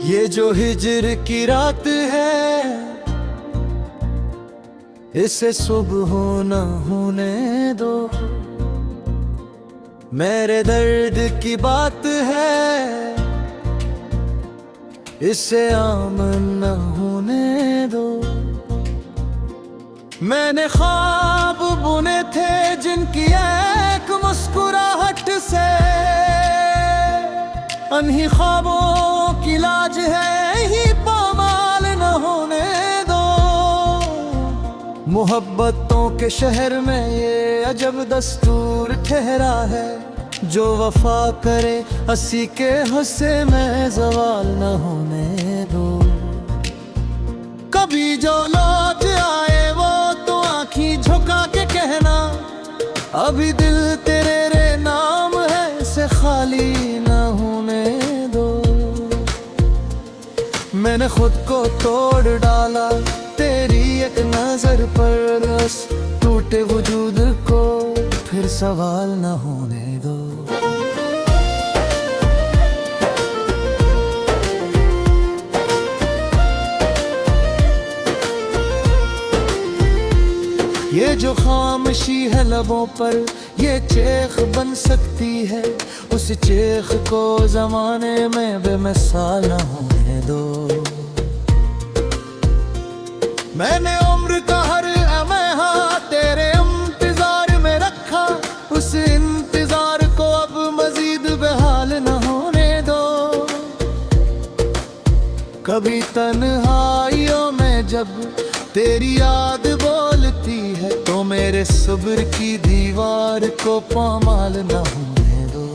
ये जो हिज्र की रात है, इसे सुबह न होने दो। मेरे दर्द की बात है, इसे आम न होने दो। मैंने ख्वाब बुने थे जिनकी एक मुस्कुराहट से, अनही ख्वाबों की लाज है ही पामाल न होने दो। मोहब्बतों के शहर में ये अजब दस्तूर ठहरा है, जो वफा करे हंसी के हंसे में ज़वाल न होने दो। कभी जो लौट आए वो तो आँखें झुका के कहना, अभी दिल तेरे रे नाम है, इसे खाली न होने दो। मैंने खुद को तोड़ डाला तेरी एक नजर पर, बस टूटे वजूद को फिर सवाल न होने दो। ये जो खामोशी है लबों पर, ये चेख बन सकती है। उस चेख को जमाने में बेमिसाल न होने दो। मैंने उम्र का हर लम्हा तेरे इंतजार में रखा, उस इंतजार को अब मजीद बेहाल न होने दो। कभी तन्हाइयों में जब तेरी याद बोलती है, तो मेरे सब्र की दीवार को पामाल न होने दो।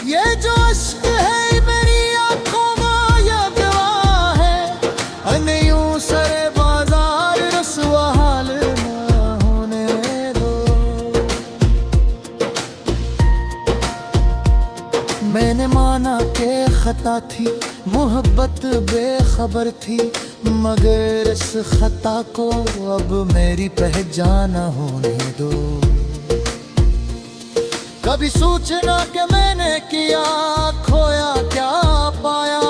ये जो अश्क है मेरी आंखों में ये गवाह है, अनयूं सरे बाजार रसवा हाल न होने दो। मैंने माना के खता थी, मोहब्बत बेखबर थी, मगर इस खता को अब मेरी पहचान होने दो। कभी सोचना कि मैंने किया खोया क्या पाया,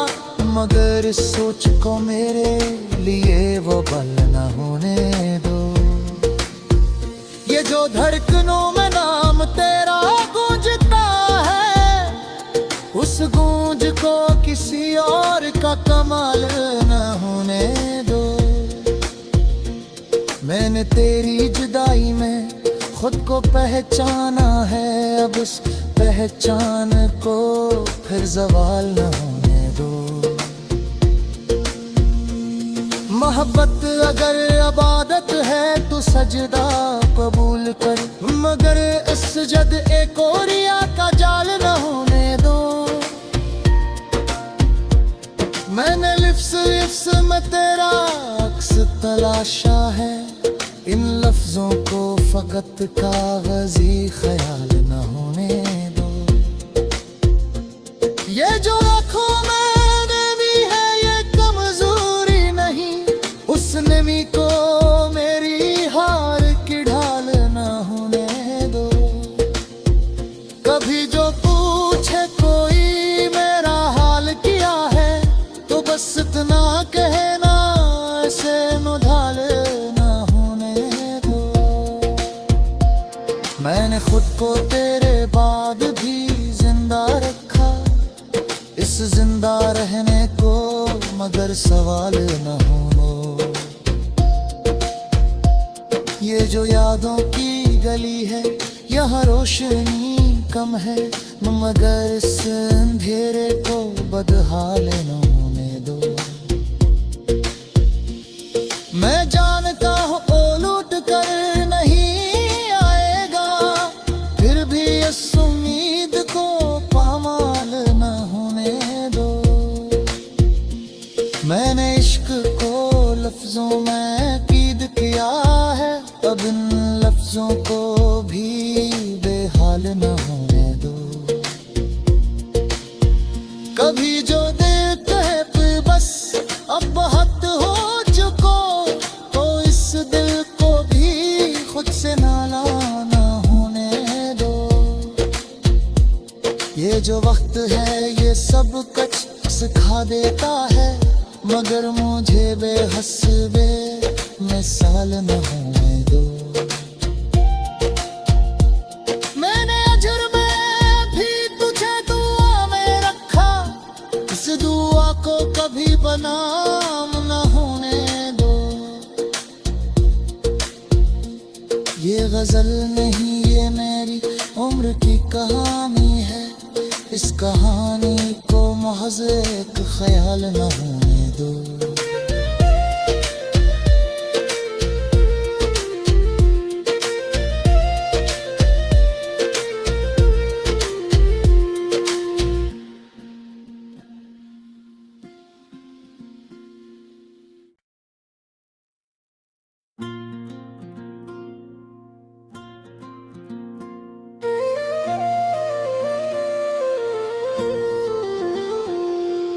मगर इस सोच को मेरे लिए वो पल न होने दो। ये जो धड़कनों में नाम तेरा गूंजता है, उस गूंज को किसी और का कमाल न होने दो। मैंने तेरी जुदाई में खुद को पहचाना है, अब उस पहचान को फिर ज़वाल न होने दो। मोहब्बत अगर इबादत है तो सजदा कबूल कर, मगर इस सजद एक औरिया का जाल न होने दो। मैंने लिफ्स में तेरा अक्स तलाशा है, इन लफ्जों को फकत कागजी ख्याल न होने दो। ये जो आँखों में नमी है ये कमजोरी नहीं, उस नमी को मेरी हार की ढाल न होने दो। कभी जो पूछे कोई मेरा हाल किया है, तो बस इतना कहना ऐसे मुधाल न होने दो। मैंने खुद को तेरे बाद भी जिंदा रखा, इस जिंदा रहने को मगर सवाल न होने। ये जो यादों की गली है, यहाँ रोशनी कम है, मगर इस अंधेरे को बदहाल न होने दो। मैं जानता हूँ ओ लूट कर नहीं आएगा, फिर भी इस उम्मीद को पामाल न होने दो। मैंने इश्क को लफ्जों में कीद किया है, अब इन लफ्जों को भी बेहाल न होने दो। कभी जो दिल कहे बस अब बहुत हो चुको, तो इस दिल को भी खुद से नाला न होने दो। ये जो वक्त है ये सब मगर मुझे बेहस बेमिसाल न होने दो। मैंने अजर में भी तुझे दुआ में रखा, इस दुआ को कभी बदनाम न होने दो। ये गजल नहीं, ये मेरी उम्र की कहानी है, इस कहानी को महज एक ख्याल न होने दो।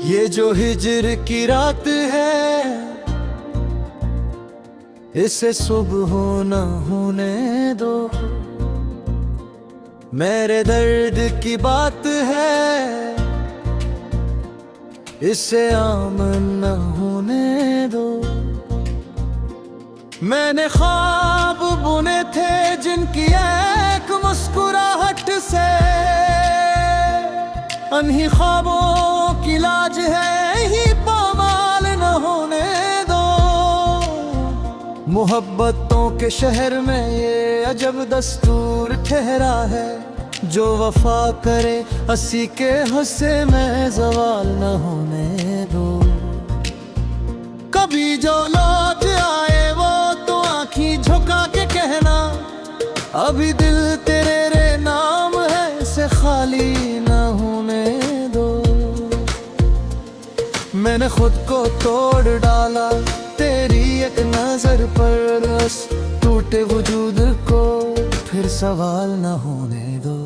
ये जो हिज्र की रात है, इसे सुबह न होने दो। मेरे दर्द की बात है, इसे आम न होने दो। मैंने ख्वाब बुने थे जिनकी एक मुस्कुराहट से, अनही ख्वाबों की लाज है ही पामाल न होने दो। मोहब्बतों के शहर में ये अजब दस्तूर ठहरा है, जो वफा करे हंसी के हंसे में ज़वाल न होने दो। कभी जो लौट आए वो तो आँखी झुका के कहना, अभी दिल तेरे रे नाम है, इसे खाली न होने दो। मैंने खुद को तोड़ डाला तेरी एक नजर पर, बस टूटे वजूद को फिर सवाल न होने दो।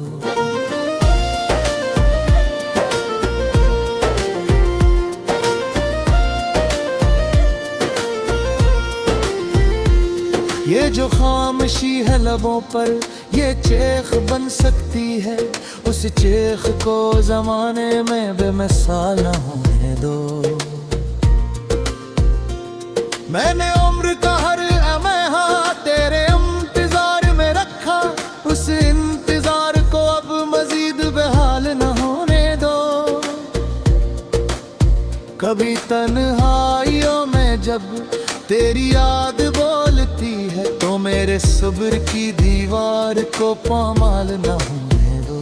ये जो खामोशी है लबों पर, ये चेख बन सकती है, उस चेख को जमाने में बेमिसाल न होने दो। मैंने उम्र का हर लम्हा तेरे इंतजार में रखा, उस इंतजार को अब मजीद बेहाल न होने दो। कभी तन्हाइयों में जब तेरी याद बोलती है, तो मेरे सब्र की दीवार को पामाल न होने दो।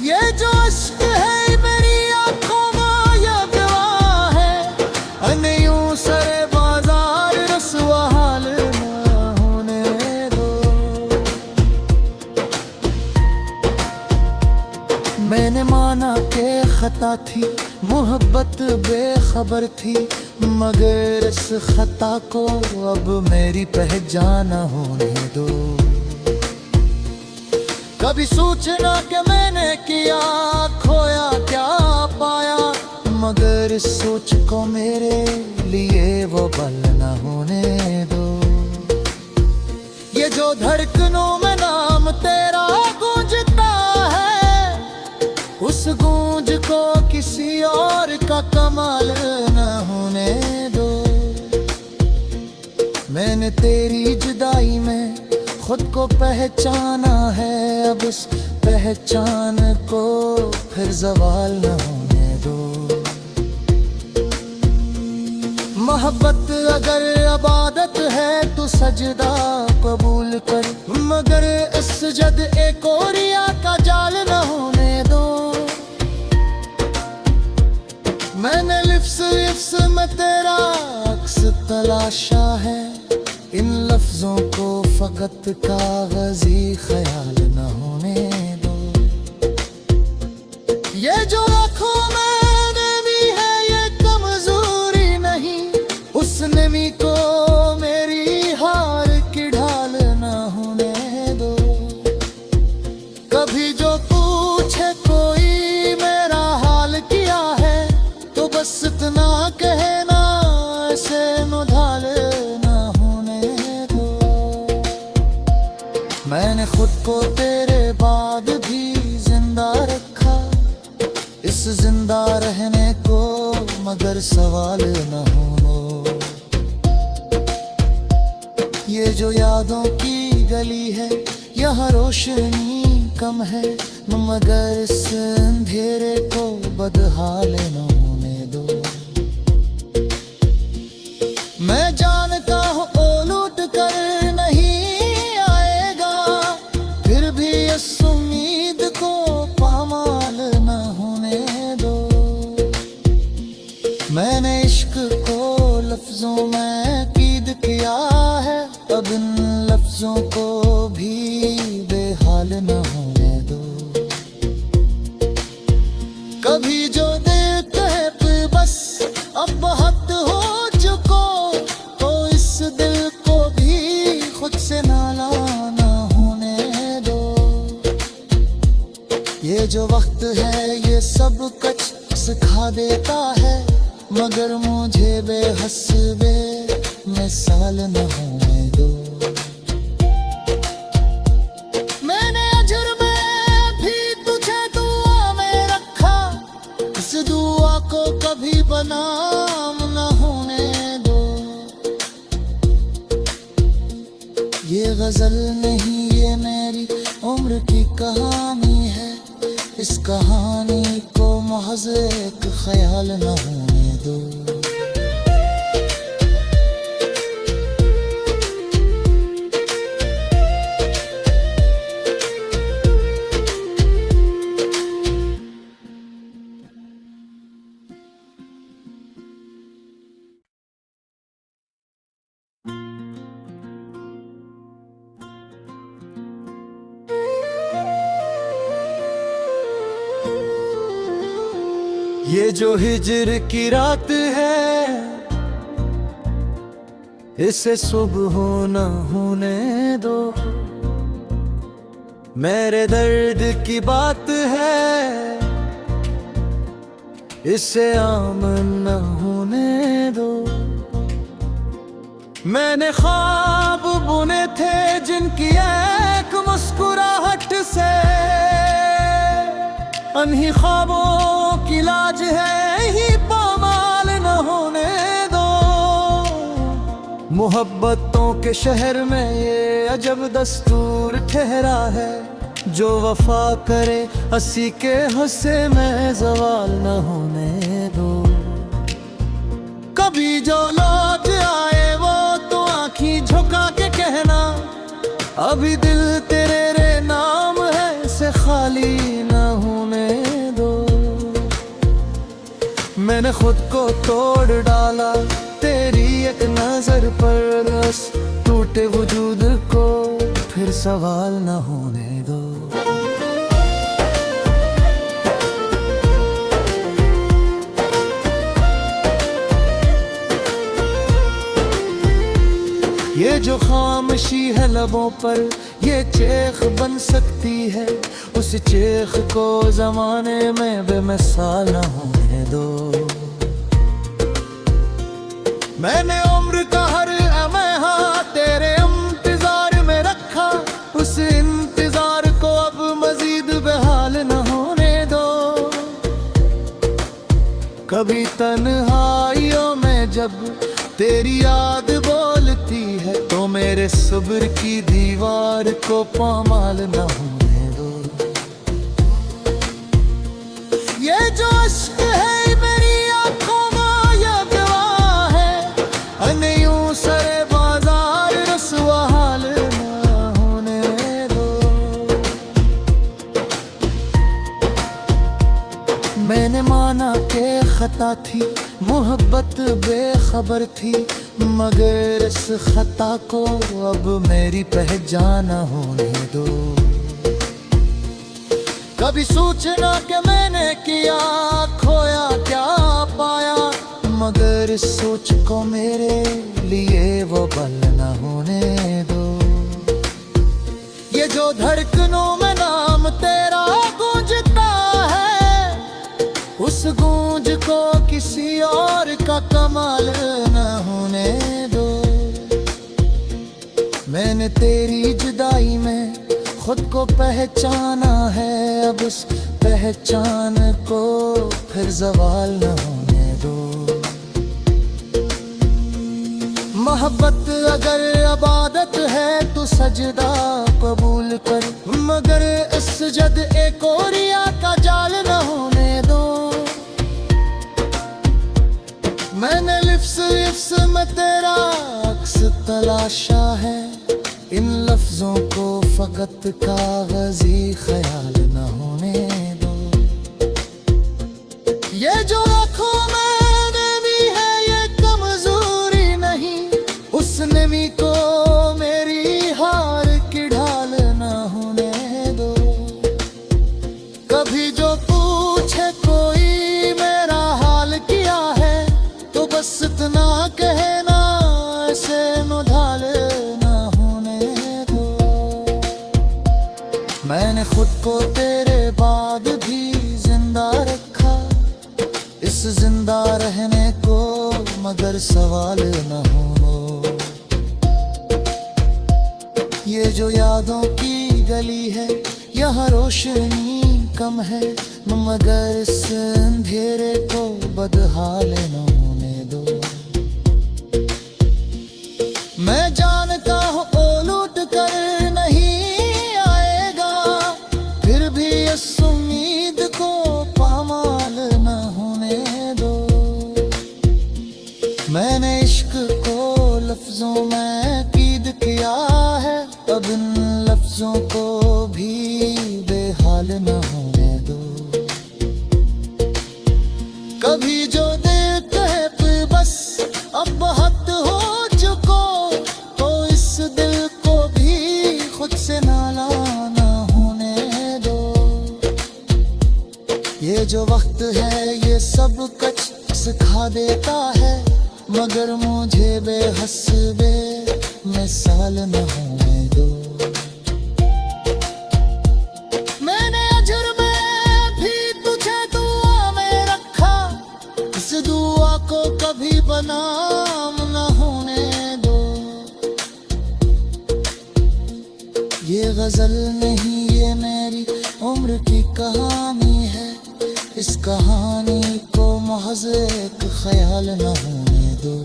ये जो इश्क है मेरी आंखों में ये गवाह है, यूं सरे बाजार रसवा हाल न होने दो। मैंने माना के खता थी, मोहब्बत बेखबर थी, मगर इस खता को अब मेरी पहचान होने दो। कभी सोचना कि मैंने किया खोया क्या पाया, मगर इस सोच को मेरे लिए वो पल न होने दो। ये जो धड़कनों में नाम तेरा गूंजता है, उस गूंज को किसी और का कमाल न होने दो। मैंने तेरी जुदाई में खुद को पहचाना है, अब इस पहचान को फिर ज़वाल न होने दो। मोहब्बत अगर इबादत है तो सजदा कबूल कर, मगर इस सजद एक औरिया का जाल न होने दो। मैंने लिफ्स में तेरा अक्स तलाशा है, इन लफ्जों को फकत कागजी ख्याल न होने दो। ये जो आँखों में नमी है ये कमजोरी नहीं, उस नमी को मेरी हार की ढाल न होने दो। कभी जो पूछे कोई मेरा हाल किया है, तो बस इतना कहना ऐसे मुधाल न होने दो। मैंने खुद को तेरे बाद भी जिंदा रखा, इस बस जिंदा रहने को, मगर सवाल न होने। ये जो यादों की गली है, यहाँ रोशनी कम है, मगर इस अंधेरे को बदहाल न होने दो। मैं जानता हूँ ओ लूट कर नहीं आएगा, फिर भी इस उम्मीद को पामाल न होने दो। मैंने इश्क को लफ्जों में कीद किया है, अब इन लफ्जों को भी बेहाल न होने दो। कभी जो दिल कहे बस अब बहुत हो चुको, तो इस दिल को भी खुद से नाला न होने दो। ये जो वक्त है ये सब कुछ सिखा देता है, मगर मुझे बेहस बेमिसाल न होने दो। मैंने अजर में भी तुझे दुआ में रखा, इस दुआ को कभी बदनाम न होने दो। ये गजल नहीं ये मेरी उम्र की कहानी है, इस कहानी को महज एक ख्याल न होने दो। ये जो हिजर की रात है, इसे सुबह न होने दो। मेरे दर्द की बात है, इसे आम न होने दो। मैंने ख्वाब बुने थे जिनकी एक मुस्कुराहट से, अनही ख्वाबों की लाज है ही पामाल न होने दो। मोहब्बतों के शहर में ये अजब दस्तूर ठहरा है, जो वफा करे हंसी के हंसे में जवाल न होने दो। कभी जो लौट आए वो तो आँखी झुका के कहना, अभी दिल तेरे रे नाम है, इसे खाली न होने दो। मैंने खुद को तोड़ डाला तेरी एक नजर पर, बस टूटे वजूद को फिर सवाल न होने दो। ये जो खामोशी है लबों पर, ये चेख बन सकती है, उस चेख को जमाने में बेमिसाल न होने दो। मैंने उम्र का हर लम्हा तेरे इंतजार में रखा, उस इंतजार को अब मजीद बेहाल न होने दो। कभी तन्हाइयों में जब तेरी याद बोलती है, तो मेरे सब्र की दीवार को पामाल न होने दो। ये जो इश्क है मेरी आंखों में ये गवाह है, यूं सरे बाजार रसवा हाल न होने दो। मैंने माना के खता थी, मोहब्बत बेखबर थी, मगर इस खता को अब मेरी पहचान होने दो। कभी सोचना कि मैंने किया खोया क्या पाया, मगर इस सोच को मेरे लिए वो पल न होने दो। ये जो धड़कनों में नाम तेरा गूंजता है, उस गूंज को किसी और का कमाल न होने दो। मैंने तेरी जुदाई में खुद को पहचाना है, अब उस पहचान को फिर ज़वाल न होने दो। मोहब्बत अगर इबादत है तो सजदा कबूल कर, मगर इस सजद एक औरिया का जाल न होने दो। मैंने लिफ्स में तेरा अक्स तलाशा है, इन लफ्जों को फकत कागजी ख्याल न होने दो। ये जो आँखों में नमी है ये कमजोरी नहीं, उस नमी को मेरी हार की ढाल न होने दो। कभी जो पूछे कोई मेरा हाल किया है, तो बस इतना कहना ऐसे मुधाल न होने दो। मैंने खुद को तेरे बाद भी जिंदा रखा, इस जिंदा रहने को मगर सवाल न हो। ये जो यादों की गली है यहाँ रोशनी कम है, मगर इस अंधेरे को बदहाल न होने दो। मैं जानता हूँ ओ लौट कर नहीं आएगा, फिर भी इस उम्मीद को पामाल न होने दो। मैंने इश्क को लफ्जों में कीद किया है, अब इन लफ्जों को भी बेहाल न होने दो। कभी जो देखते हैं बस अब बहुत हो चुको, तो इस दिल को भी खुद से नाला न होने दो। ये जो वक्त है ये सब कुछ सिखा देता है, मगर मुझे बेहस बेमिसाल न होने दो। मैंने अजर में भी तुझे दुआ में रखा, इस दुआ को कभी बनाम न होने दो। ये गजल नहीं ये मेरी उम्र की कहानी है, इस कहानी को महज एक ख्याल न होने दो।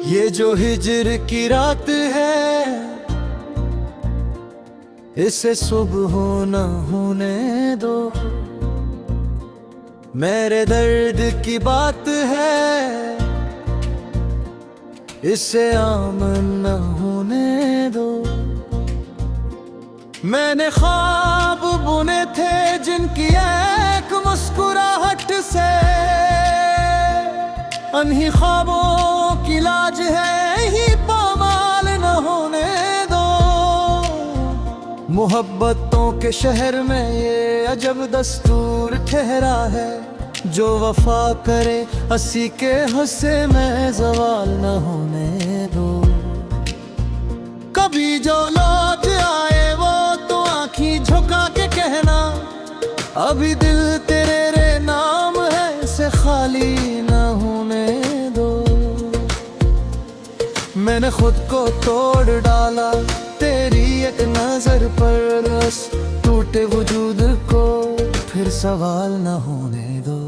ये जो हिजर की रात है इसे सुबह न होने दो। मेरे दर्द की बात है इसे आम न होने दो। मैंने ख्वाब बुने थे जिनकी एक मुस्कुराहट से अन्हीं ख्वाबों की लाज है ही पामाल न होने दो। मोहब्बतों के शहर में ये अजब दस्तूर ठहरा है, जो वफा करे हंसी के हंसे में ज़वाल न होने दो। कभी जो लौट आए वो तो आँखी झुका के कहना, अभी दिल तेरे रे नाम है इसे खाली न होने दो। मैंने खुद को तोड़ डाला तेरी एक नजर पर, बस टूटे वजूद को फिर सवाल न होने दो।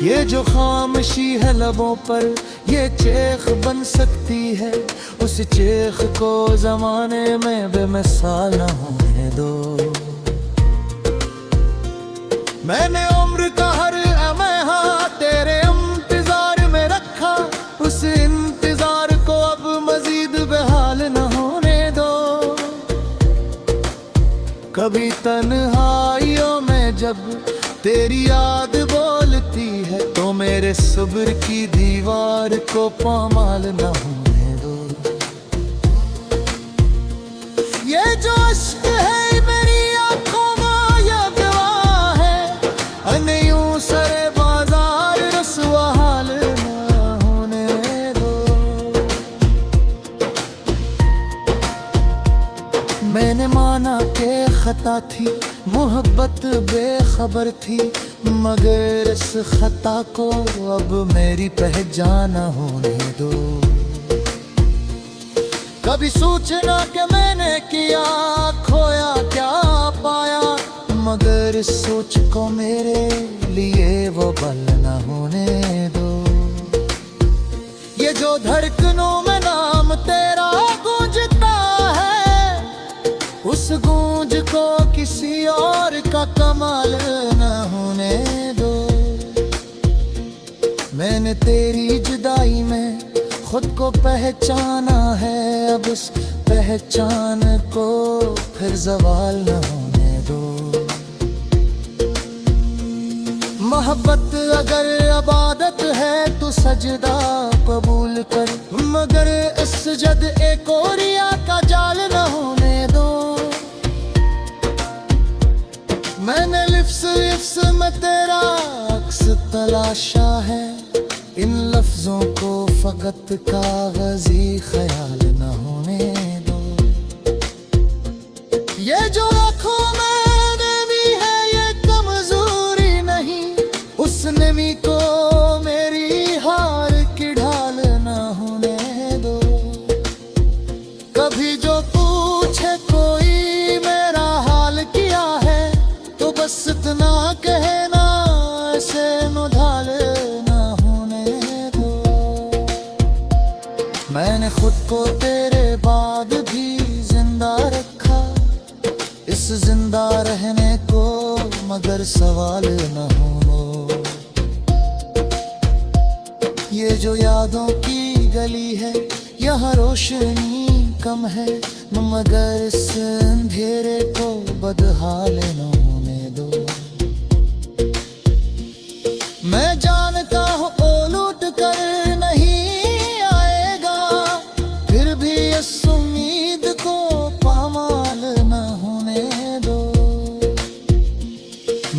ये जो खामोशी है लबों पर ये चेख बन सकती है, उस चेख को जमाने में बेमिसाल न होने दो। मैंने उम्र का हर लम्हा तेरे इंतजार में रखा, उस इंतजार को अब मजीद बेहाल न होने दो। कभी तन्हाइयों में जब तेरी याद बोलती है तो मेरे सब्र की दीवार को पामाल न होने दो। जो अश्क है मेरी आंखों में ये गवाह है, यूं सरे बाजार रसवा हाल ना होने दो। मैंने माना के खता थी, मोहब्बत बेखबर थी, मगर इस खता को अब मेरी पहचान होने दो। कभी सोचना कि मैंने किया, खोया क्या पाया, मगर इस सोच को मेरे लिए वो पल न होने दो। ये जो धड़कनों में नाम तेरा गूंजता है, उस गूंज को किसी और का कमाल न होने दो। मैंने तेरी जुदाई में खुद को पहचाना है, अब उस पहचान को फिर ज़वाल न होने दो। मोहब्बत अगर इबादत है तो सजदा कबूल कर, मगर इस सजद एक औरिया का जाल न होने दो। मैंने लिफ्स में तेरा अक्स तलाशा है, इन लफ्जों को फकत कागजी ख्याल न होने दो। ये जो आँखों में नमी है ये कमजोरी नहीं, उस नमी को मेरी हार की ढाल न होने दो। कभी जो पूछे कोई मेरा हाल किया है, तो बस इतना कहना ऐसे मुधाल न होने दो। मैंने खुद को तेरे बाद भी जिंदा रखा, इस जिंदा रहने को मगर सवाल न हो। ये जो यादों की गली है, यहाँ रोशनी कम है, मगर इस अंधेरे को बदहाल न होने दो। मैं जानता हूँ ओ लूट कर नहीं आएगा, फिर भी इस उम्मीद को पामाल न होने दो।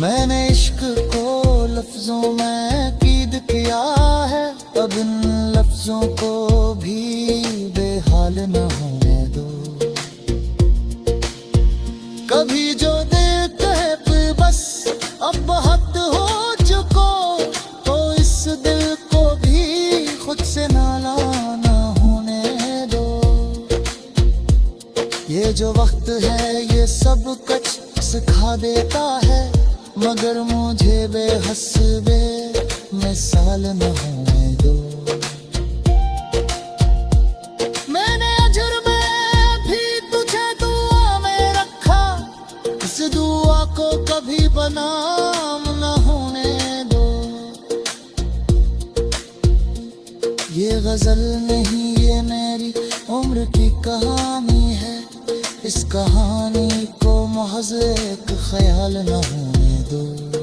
मैंने इश्क को लफ्जों में कीद किया है, अब इन लफ्जों को भी बेहाल न होने दो। कभी जो दिल कहे बस अब हद हो चुको, तो इस दिल को भी खुद से नाला न होने दो। ये जो वक्त है ये सब कुछ सिखा देता है, मगर मुझे बेहस बेमिसाल न होने दो। मैंने अजर में भी तुझे दुआ में रखा, इस दुआ को कभी बनाम न होने दो। ये गजल नहीं ये मेरी उम्र की कहानी है, इस कहानी को महज एक ख्याल न होने दो।